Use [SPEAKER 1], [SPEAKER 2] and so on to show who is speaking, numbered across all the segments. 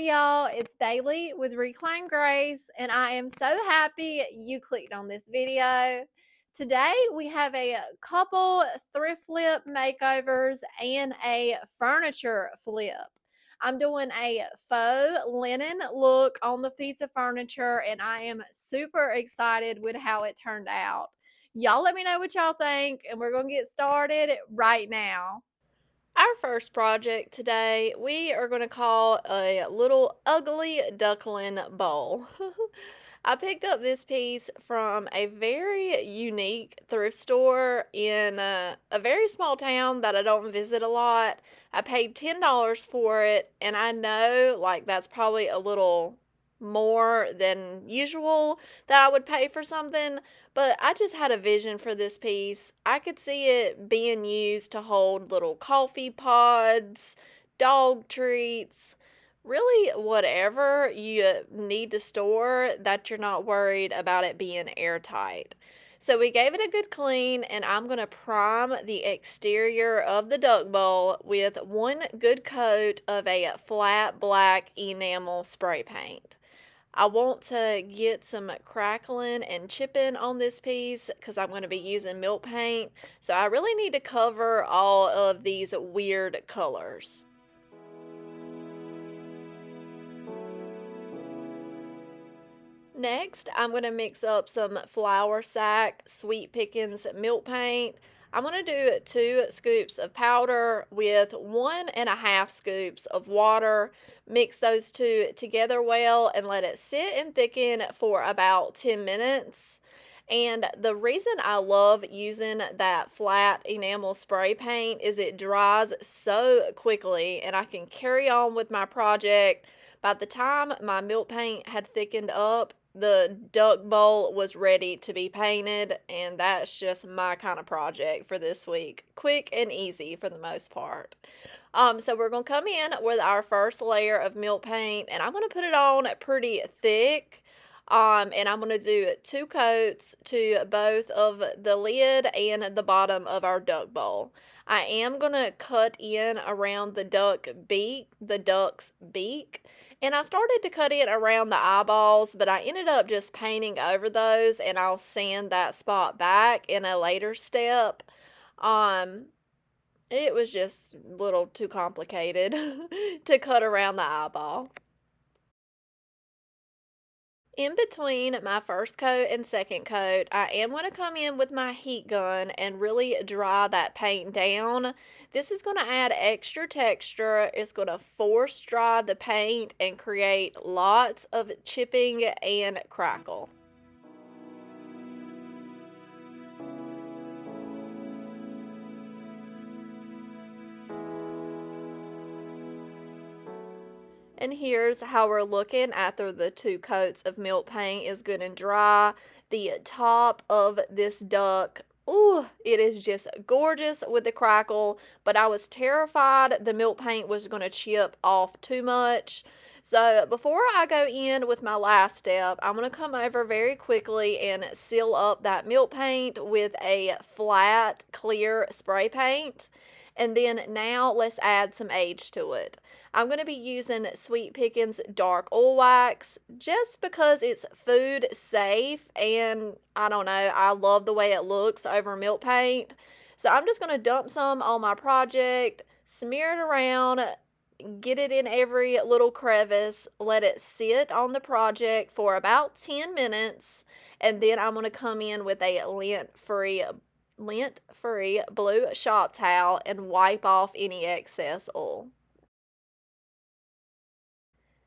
[SPEAKER 1] Hey y'all, it's Daily with Reclaim Grace, and I am so happy you clicked on this video. Today we have a couple thrift flip makeovers and a furniture flip. I'm doing a faux linen look on the piece of furniture, and I am super excited with how it turned out. Y'all let me know what y'all think, and we're going to get started right now. Our first project today, we are going to call a little ugly duckling bowl. I picked up this piece from a very unique thrift store in a very small town that I don't visit a lot. I paid $10 for it, and I know like that's probably a little more than usual that I would pay for something, but I just had a vision for this piece. I could see it being used to hold little coffee pods, dog treats, really whatever you need to store that you're not worried about it being airtight. So we gave it a good clean, and I'm going to prime the exterior of the duck bowl with one good coat of a flat black enamel spray paint. I want to get some crackling and chipping on this piece because I'm going to be using milk paint. So I really need to cover all of these weird colors. Next, I'm going to mix up some Flour Sack Sweet Pickins milk paint. I'm going to do 2 scoops of powder with 1.5 scoops of water. Mix those two together well and let it sit and thicken for about 10 minutes. And the reason I love using that flat enamel spray paint is it dries so quickly and I can carry on with my project. By the time my milk paint had thickened up, the duck bowl was ready to be painted, and that's just my kind of project for this week. Quick and easy for the most part. So we're going to come in with our first layer of milk paint, and I'm going to put it on pretty thick. And I'm going to do 2 coats to both of the lid and the bottom of our duck bowl. I am going to cut in around the duck's beak. And I started to cut it around the eyeballs, but I ended up just painting over those, and I'll sand that spot back in a later step. Um, it was just a little too complicated to cut around the eyeball. In between my first coat and second coat, I am going to come in with my heat gun and really dry that paint down. This is going to add extra texture. It's going to force dry the paint and create lots of chipping and crackle. And here's how we're looking after the 2 coats of milk paint is good and dry. The top of this duck, ooh, it is just gorgeous with the crackle, but I was terrified the milk paint was going to chip off too much. So before I go in with my last step, I'm going to come over very quickly and seal up that milk paint with a flat, clear spray paint. And then now let's add some age to it. I'm going to be using Sweet Pickins Dark Oil Wax just because it's food safe, and I don't know, I love the way it looks over milk paint. So I'm just going to dump some on my project, smear it around, get it in every little crevice, let it sit on the project for about 10 minutes, and then I'm going to come in with a lint-free blue shop towel and wipe off any excess oil.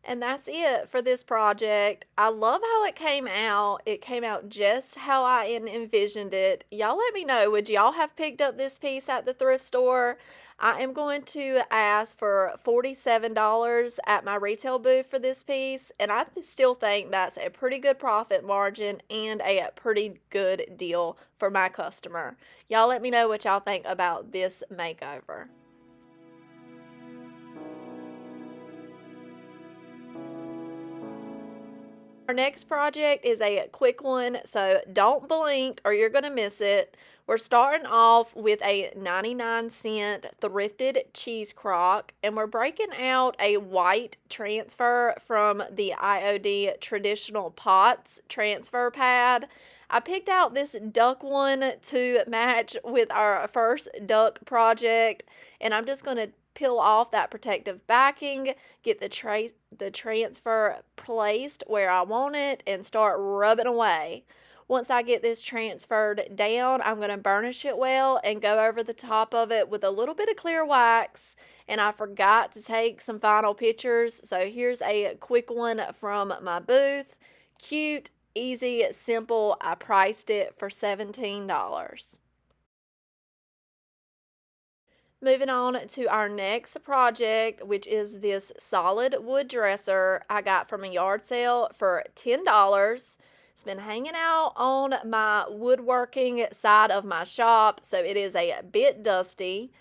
[SPEAKER 1] And that's it for this project. I love how it came out. It came out just how I envisioned it. Y'all let me know, would y'all have picked up this piece at the thrift store? I am going to ask for $47 at my retail booth for this piece, and I still think that's a pretty good profit margin and a pretty good deal for my customer. Y'all let me know what y'all think about this makeover. Our next project is a quick one, so don't blink or you're going to miss it. We're starting off with a 99-cent thrifted cheese crock, and we're breaking out a white transfer from the IOD traditional pots transfer pad. I picked out this duck one to match with our first duck project, and I'm just going to peel off that protective backing, get the transfer placed where I want it, and start rubbing away. Once I get this transferred down, I'm going to burnish it well and go over the top of it with a little bit of clear wax. And I forgot to take some final pictures, so here's a quick one from my booth. Cute, easy, simple. I priced it for $17. Moving on to our next project, which is this solid wood dresser I got from a yard sale for $10. It's been hanging out on my woodworking side of my shop, so it is a bit dusty.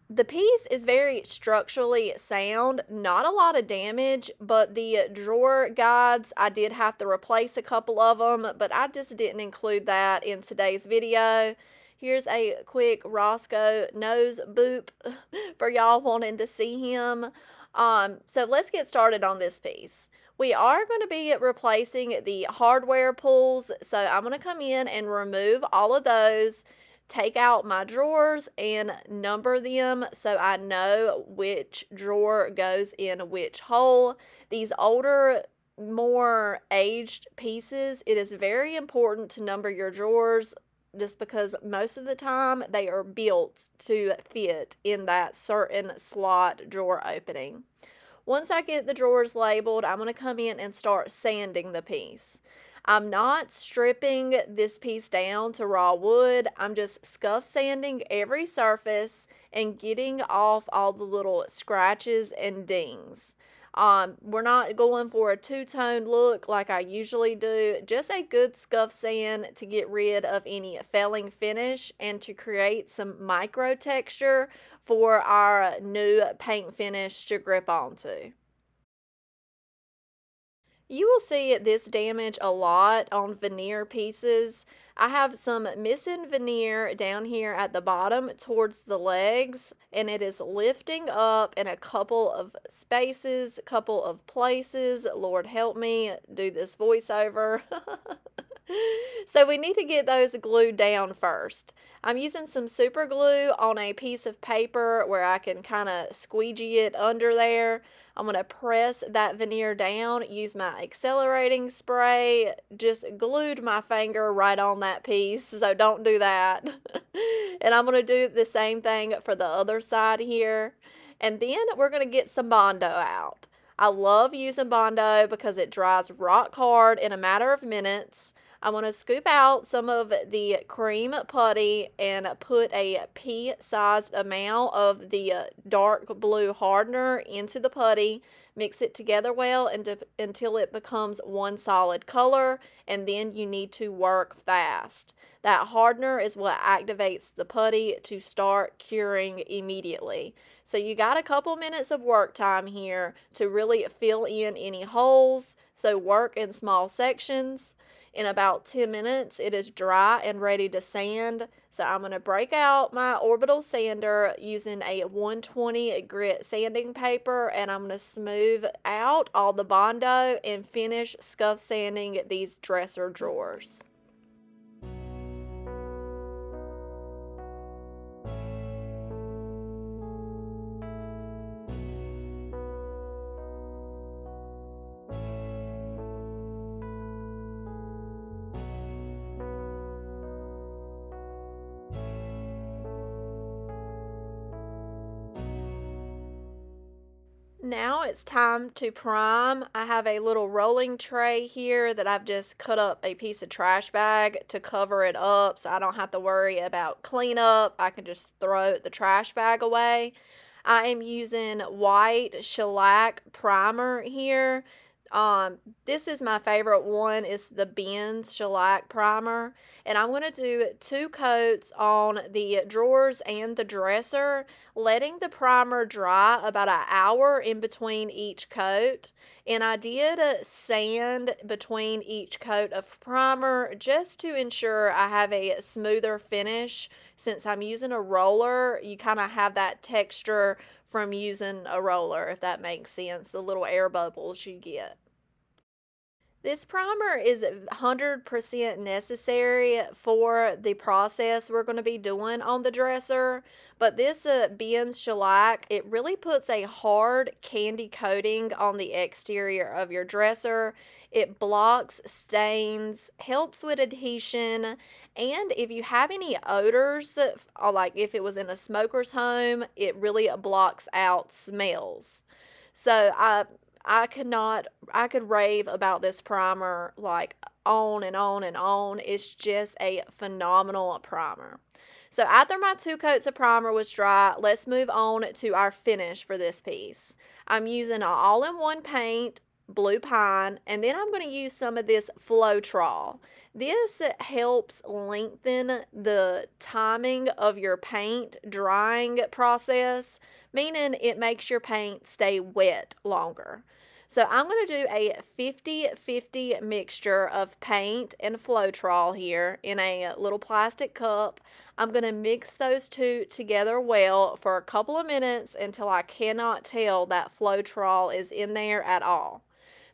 [SPEAKER 1] The piece is very structurally sound, not a lot of damage, but the drawer guides, I did have to replace a couple of them, but I just didn't include that in today's video. Here's a quick Roscoe nose boop for y'all wanting to see him. So let's get started on this piece. We are going to be replacing the hardware pulls, so I'm going to come in and remove all of those, take out my drawers and number them so I know which drawer goes in which hole. These older, more aged pieces, it is very important to number your drawers just because most of the time they are built to fit in that certain slot drawer opening. Once I get the drawers labeled, I'm going to come in and start sanding the piece. I'm not stripping this piece down to raw wood. I'm just scuff sanding every surface and getting off all the little scratches and dings. We're not going for a two-tone look like I usually do, just a good scuff sand to get rid of any felling finish and to create some micro texture for our new paint finish to grip onto. You will see this damage a lot on veneer pieces. I have some missing veneer down here at the bottom towards the legs, and it is lifting up in a couple of spaces, a couple of places. Lord help me do this voiceover. So we need to get those glued down first. I'm using some super glue on a piece of paper where I can kind of squeegee it under there. I'm going to press that veneer down, use my accelerating spray, just glued my finger right on that piece, so don't do that. And I'm going to do the same thing for the other side here. And then we're going to get some Bondo out. I love using Bondo because it dries rock hard in a matter of minutes. I'm going to scoop out some of the cream putty and put a pea-sized amount of the dark blue hardener into the putty. Mix it together well until it becomes one solid color, and then you need to work fast. That hardener is what activates the putty to start curing immediately. So you got a couple minutes of work time here to really fill in any holes, so work in small sections. In about 10 minutes, it is dry and ready to sand. So I'm going to break out my orbital sander using a 120 grit sanding paper, and I'm going to smooth out all the Bondo and finish scuff sanding these dresser drawers. Now it's time to prime. I have a little rolling tray here that I've just cut up a piece of trash bag to cover it up so I don't have to worry about cleanup. I can just throw the trash bag away. I am using white shellac primer here. This is my favorite one. It's the Benz Shellac Primer. And I'm going to do 2 coats on the drawers and the dresser, letting the primer dry about an hour in between each coat. And I did sand between each coat of primer just to ensure I have a smoother finish. Since I'm using a roller, you kind of have that texture from using a roller, if that makes sense, the little air bubbles you get. This primer is 100% necessary for the process we're going to be doing on the dresser, but this Ben's shellac, it really puts a hard candy coating on the exterior of your dresser. It blocks stains, helps with adhesion, and if you have any odors, like if it was in a smoker's home, it really blocks out smells. So I could rave about this primer like on and on and on. It's just a phenomenal primer. So after my 2 coats of primer was dry, let's move on to our finish for this piece. I'm using an all-in-one paint, blue pine, and then I'm going to use some of this Floetrol. This helps lengthen the timing of your paint drying process, meaning it makes your paint stay wet longer. So I'm going to do a 50-50 mixture of paint and Floetrol here in a little plastic cup. I'm going to mix those two together well for a couple of minutes until I cannot tell that Floetrol is in there at all.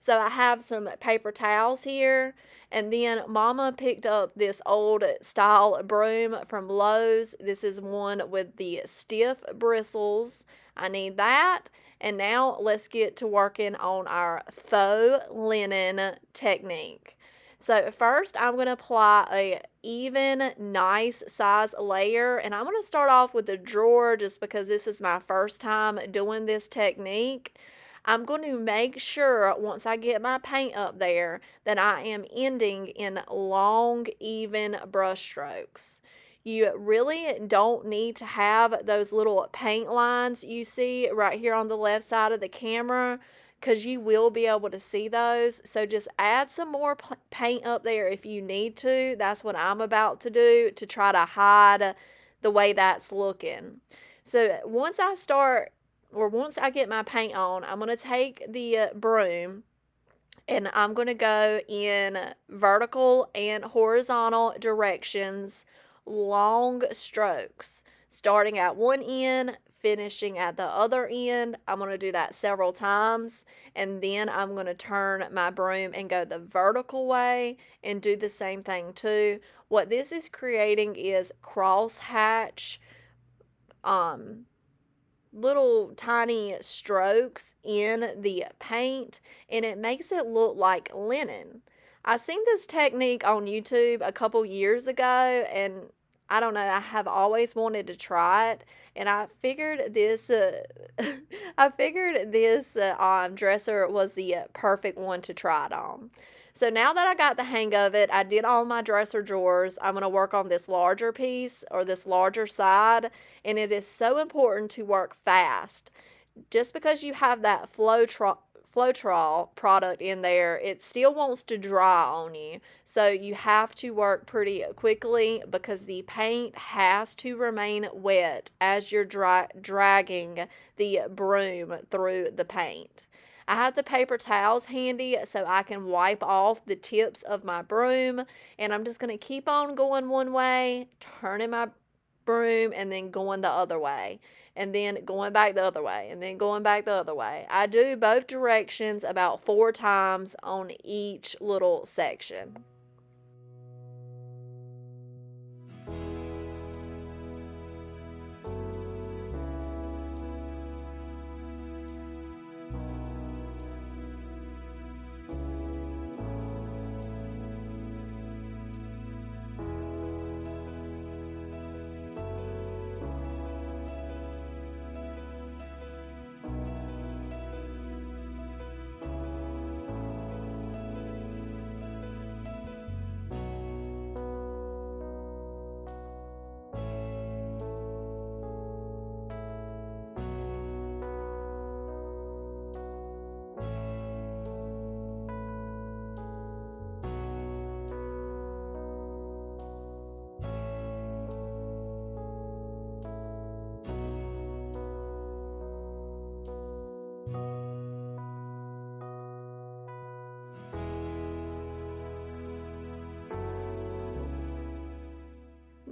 [SPEAKER 1] So I have some paper towels here, and then Mama picked up this old style broom from Lowe's. This is one with the stiff bristles. I need that. And now let's get to working on our faux linen technique. So first I'm going to apply a even nice size layer, and I'm going to start off with the drawer just because this is my first time doing this technique. I'm going to make sure once I get my paint up there that I am ending in long, even brush strokes. You really don't need to have those little paint lines you see right here on the left side of the camera, because you will be able to see those. So just add some more paint up there if you need to. That's what I'm about to do to try to hide the way that's looking. So once I get my paint on, I'm going to take the broom and I'm going to go in vertical and horizontal directions, long strokes, starting at one end, finishing at the other end. I'm going to do that several times, and then I'm going to turn my broom and go the vertical way and do the same thing too. What this is creating is crosshatch little tiny strokes in the paint, and it makes it look like linen. I seen this technique on YouTube a couple years ago, and I don't know, I have always wanted to try it, and I figured this dresser was the perfect one to try it on. So now that I got the hang of it, I did all my dresser drawers. I'm going to work on this larger piece, or this larger side, and it is so important to work fast. Just because you have that Floetrol product in there, it still wants to dry on you. So you have to work pretty quickly because the paint has to remain wet as you're dragging the broom through the paint. I have the paper towels handy so I can wipe off the tips of my broom, and I'm just going to keep on going one way, turning my broom, and then going the other way, and then going back the other way, and then going back the other way. I do both directions about 4 times on each little section.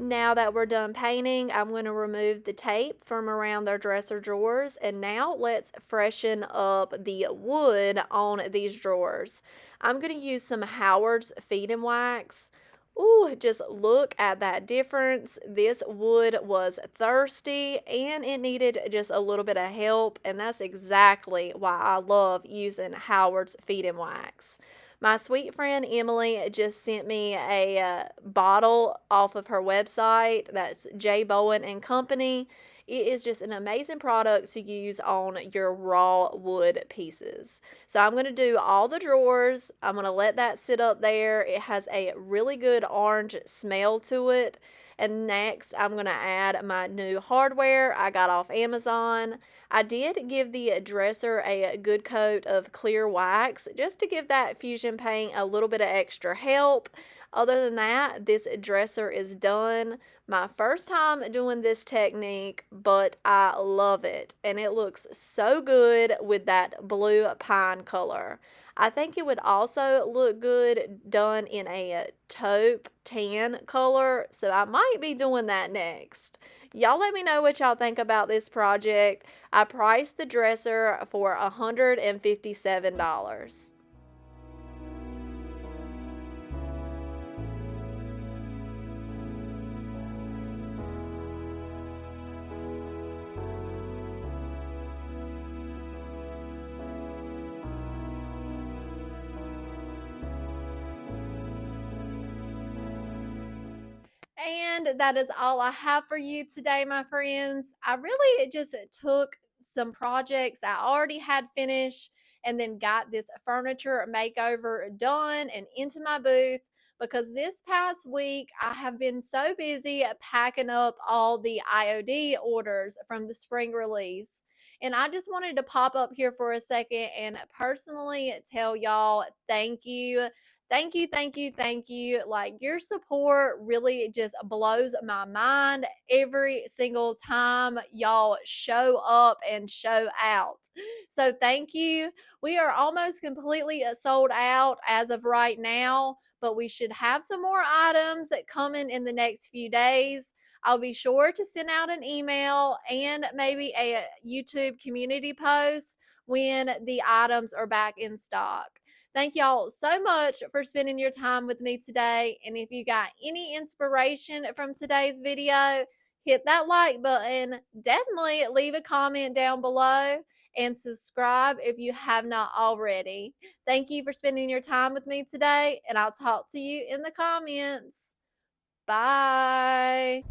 [SPEAKER 1] Now that we're done painting, I'm going to remove the tape from around their dresser drawers, and now let's freshen up the wood on these drawers. I'm going to use some Howard's Feed and Wax. Ooh, just look at that difference. This wood was thirsty and it needed just a little bit of help, and that's exactly why I love using Howard's Feed and Wax. My sweet friend Emily just sent me a bottle off of her website. That's J Bowen and Company. It is just an amazing product to use on your raw wood pieces. So I'm going to do all the drawers. I'm going to let that sit up there. It has a really good orange smell to it. And next, I'm going to add my new hardware I got off Amazon. I did give the dresser a good coat of clear wax just to give that fusion paint a little bit of extra help. Other than that, this dresser is done. My first time doing this technique, but I love it. And it looks so good with that blue pine color. I think it would also look good done in a taupe tan color, so I might be doing that next. Y'all let me know what y'all think about this project. I priced the dresser for $157. And that is all I have for you today, my friends. I really just took some projects I already had finished and then got this furniture makeover done and into my booth because this past week I have been so busy packing up all the IOD orders from the spring release. And I just wanted to pop up here for a second and personally tell y'all thank you. Thank you, thank you, thank you. Like, your support really just blows my mind every single time y'all show up and show out. So, thank you. We are almost completely sold out as of right now, but we should have some more items coming in the next few days. I'll be sure to send out an email and maybe a YouTube community post when the items are back in stock. Thank y'all so much for spending your time with me today. And if you got any inspiration from today's video, hit that like button. Definitely leave a comment down below and subscribe if you have not already. Thank you for spending your time with me today, and I'll talk to you in the comments. Bye.